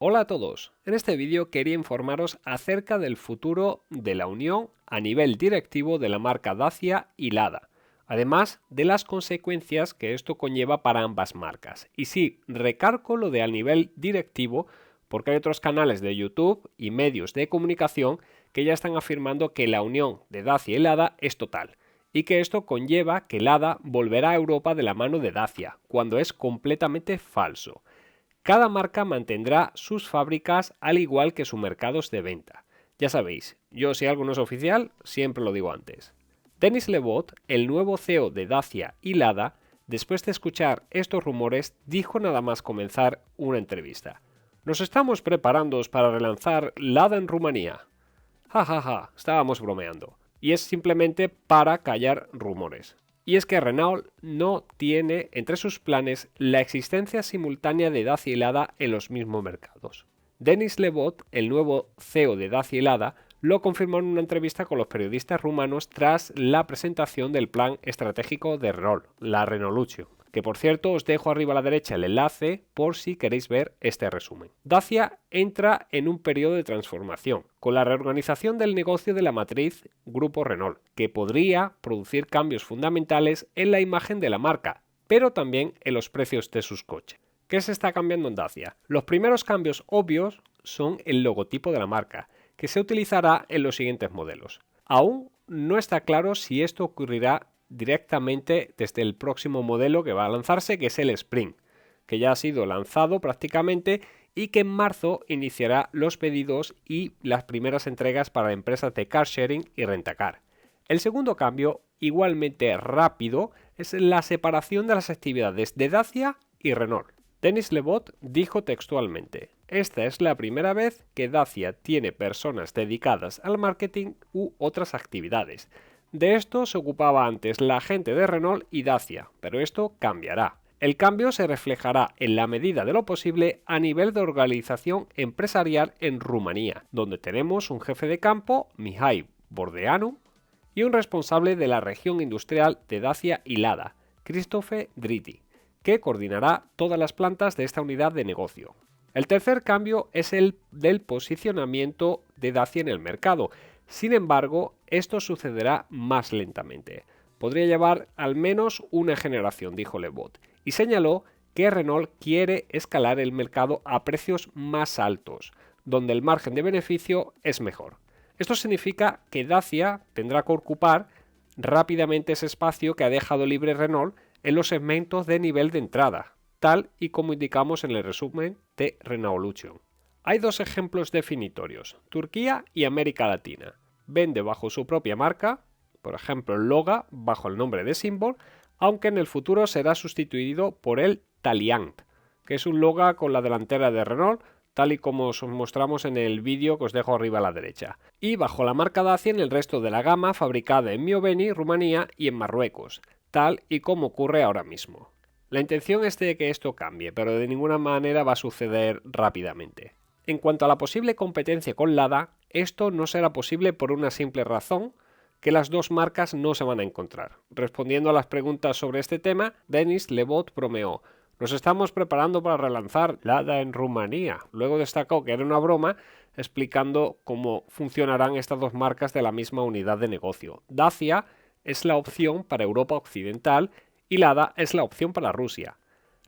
Hola a todos, en este vídeo quería informaros acerca del futuro de la unión a nivel directivo de la marca Dacia y Lada, además de las consecuencias que esto conlleva para ambas marcas. Y sí, recargo lo de a nivel directivo porque hay otros canales de YouTube y medios de comunicación que ya están afirmando que la unión de Dacia y Lada es total y que esto conlleva que Lada volverá a Europa de la mano de Dacia, cuando es completamente falso. Cada marca mantendrá sus fábricas al igual que sus mercados de venta. Ya sabéis, yo si algo no es oficial, siempre lo digo antes. Denis Le-Vot, el nuevo CEO de Dacia y Lada, después de escuchar estos rumores, dijo nada más comenzar una entrevista: "Nos estamos preparando para relanzar Lada en Rumanía". Ja, ja, ja, estábamos bromeando. Y es simplemente para callar rumores. Y es que Renault no tiene entre sus planes la existencia simultánea de Dacia y Lada en los mismos mercados. Denis Le-Vot, el nuevo CEO de Dacia y Lada, lo confirmó en una entrevista con los periodistas rumanos tras la presentación del plan estratégico de Renault, la Renaulution, que por cierto os dejo arriba a la derecha el enlace por si queréis ver este resumen. Dacia entra en un periodo de transformación, con la reorganización del negocio de la matriz Grupo Renault, que podría producir cambios fundamentales en la imagen de la marca, pero también en los precios de sus coches. ¿Qué se está cambiando en Dacia? Los primeros cambios obvios son el logotipo de la marca, que se utilizará en los siguientes modelos. Aún no está claro si esto ocurrirá directamente desde el próximo modelo que va a lanzarse, que es el Spring, que ya ha sido lanzado prácticamente y que en marzo iniciará los pedidos y las primeras entregas para empresas de car sharing y rentacar. El segundo cambio, igualmente rápido, es la separación de las actividades de Dacia y Renault. Denis Le-Vot dijo textualmente: "Esta es la primera vez que Dacia tiene personas dedicadas al marketing u otras actividades. De esto se ocupaba antes la gente de Renault y Dacia, pero esto cambiará. El cambio se reflejará en la medida de lo posible a nivel de organización empresarial en Rumanía, donde tenemos un jefe de campo, Mihai Bordeanu, y un responsable de la región industrial de Dacia y Lada, Christophe Dritti, que coordinará todas las plantas de esta unidad de negocio". El tercer cambio es el del posicionamiento de Dacia en el mercado. Sin embargo, esto sucederá más lentamente. Podría llevar al menos una generación, dijo Le-Vot, y señaló que Renault quiere escalar el mercado a precios más altos, donde el margen de beneficio es mejor. Esto significa que Dacia tendrá que ocupar rápidamente ese espacio que ha dejado libre Renault en los segmentos de nivel de entrada, tal y como indicamos en el resumen de Renaulution. Hay dos ejemplos definitorios: Turquía y América Latina. Vende bajo su propia marca, por ejemplo Loga bajo el nombre de Symbol, aunque en el futuro será sustituido por el Taliant, que es un Loga con la delantera de Renault, tal y como os mostramos en el vídeo que os dejo arriba a la derecha, y bajo la marca Dacia en el resto de la gama, fabricada en Mioveni, Rumanía y en Marruecos, tal y como ocurre ahora mismo. La intención es de que esto cambie, pero de ninguna manera va a suceder rápidamente. En cuanto a la posible competencia con Lada, esto no será posible por una simple razón: que las dos marcas no se van a encontrar. Respondiendo a las preguntas sobre este tema, Denis Le-Vot bromeó: "Nos estamos preparando para relanzar Lada en Rumanía". Luego destacó que era una broma, explicando cómo funcionarán estas dos marcas de la misma unidad de negocio. Dacia es la opción para Europa Occidental y Lada es la opción para Rusia.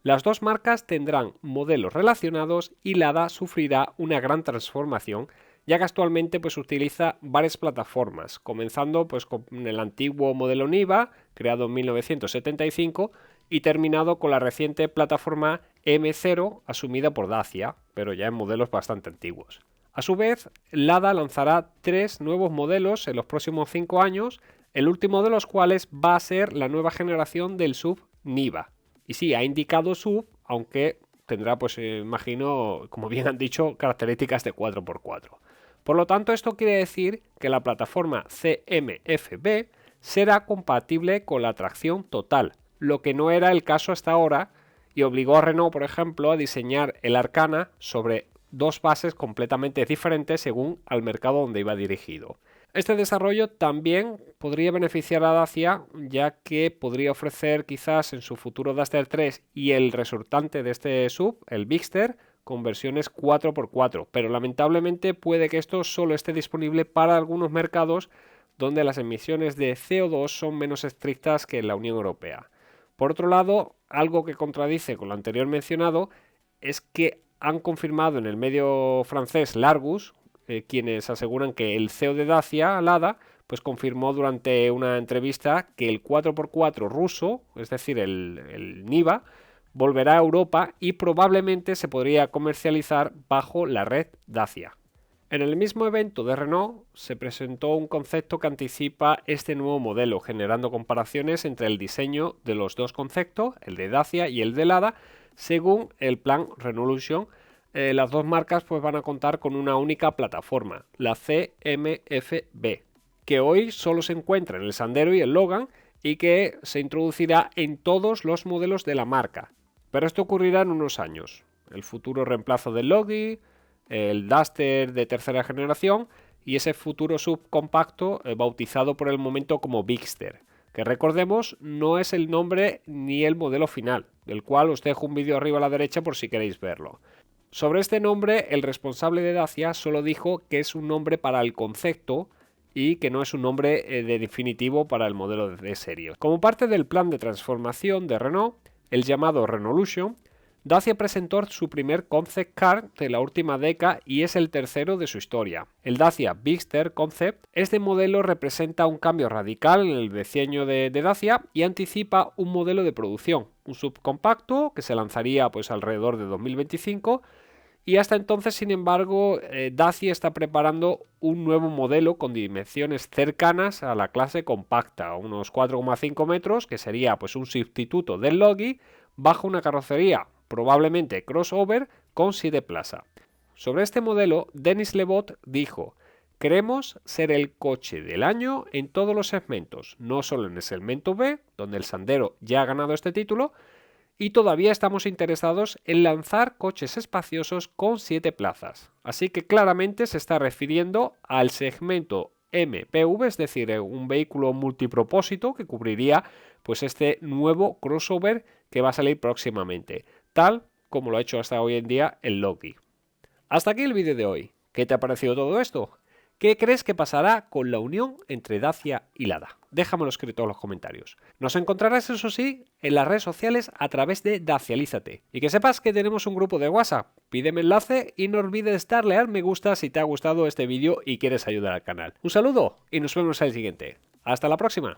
Las dos marcas tendrán modelos relacionados y Lada sufrirá una gran transformación, ya que actualmente utiliza varias plataformas, comenzando con el antiguo modelo Niva, creado en 1975, y terminado con la reciente plataforma M0, asumida por Dacia, pero ya en modelos bastante antiguos. A su vez, Lada lanzará 3 nuevos modelos en los próximos 5 años, el último de los cuales va a ser la nueva generación del SUV Niva. Y sí, ha indicado SUV, aunque tendrá, imagino, como bien han dicho, características de 4x4. Por lo tanto, esto quiere decir que la plataforma CMF-B será compatible con la tracción total, lo que no era el caso hasta ahora, y obligó a Renault, por ejemplo, a diseñar el Arcana sobre dos bases completamente diferentes según al mercado donde iba dirigido. Este desarrollo también podría beneficiar a Dacia, ya que podría ofrecer quizás en su futuro Duster 3 y el resultante de este SUV, el Bigster, con versiones 4x4, pero lamentablemente puede que esto solo esté disponible para algunos mercados donde las emisiones de CO2 son menos estrictas que en la Unión Europea. Por otro lado, algo que contradice con lo anterior mencionado es que han confirmado en el medio francés Largus, quienes aseguran que el CEO de Dacia, Lada, pues confirmó durante una entrevista que el 4x4 ruso, es decir, el Niva, volverá a Europa y probablemente se podría comercializar bajo la red Dacia. En el mismo evento de Renault se presentó un concepto que anticipa este nuevo modelo, generando comparaciones entre el diseño de los dos conceptos, el de Dacia y el de Lada, según el plan Renaulution. Las dos marcas pues van a contar con una única plataforma, la CMF-B, que hoy solo se encuentra en el Sandero y el Logan y que se introducirá en todos los modelos de la marca. Pero esto ocurrirá en unos años. El futuro reemplazo del Logi, el Duster de tercera generación y ese futuro subcompacto bautizado por el momento como Bigster, que recordemos no es el nombre ni el modelo final, del cual os dejo un vídeo arriba a la derecha por si queréis verlo. Sobre este nombre, el responsable de Dacia solo dijo que es un nombre para el concepto y que no es un nombre de definitivo para el modelo de serie. Como parte del plan de transformación de Renault, el llamado Renaulution, Dacia presentó su primer concept car de la última década y es el tercero de su historia. El Dacia Bigster Concept. Este modelo representa un cambio radical en el diseño de Dacia y anticipa un modelo de producción, un subcompacto que se lanzaría pues alrededor de 2025 y hasta entonces, sin embargo, Dacia está preparando un nuevo modelo con dimensiones cercanas a la clase compacta, unos 4,5 metros, que sería pues un sustituto del Logi bajo una carrocería probablemente crossover con 7 plazas. Sobre este modelo, Denis Le-Vot dijo: queremos ser el coche del año en todos los segmentos, no solo en el segmento B, donde el Sandero ya ha ganado este título, y todavía estamos interesados en lanzar coches espaciosos con 7 plazas. Así que claramente se está refiriendo al segmento MPV, es decir, un vehículo multipropósito que cubriría pues este nuevo crossover que va a salir próximamente, tal como lo ha hecho hasta hoy en día el Logi. Hasta aquí el vídeo de hoy. ¿Qué te ha parecido todo esto? ¿Qué crees que pasará con la unión entre Dacia y Lada? Déjamelo escrito en los comentarios. Nos encontrarás, eso sí, en las redes sociales a través de Dacialízate. Y que sepas que tenemos un grupo de WhatsApp. Pídeme enlace y no olvides darle al me gusta si te ha gustado este vídeo y quieres ayudar al canal. Un saludo y nos vemos en el siguiente. ¡Hasta la próxima!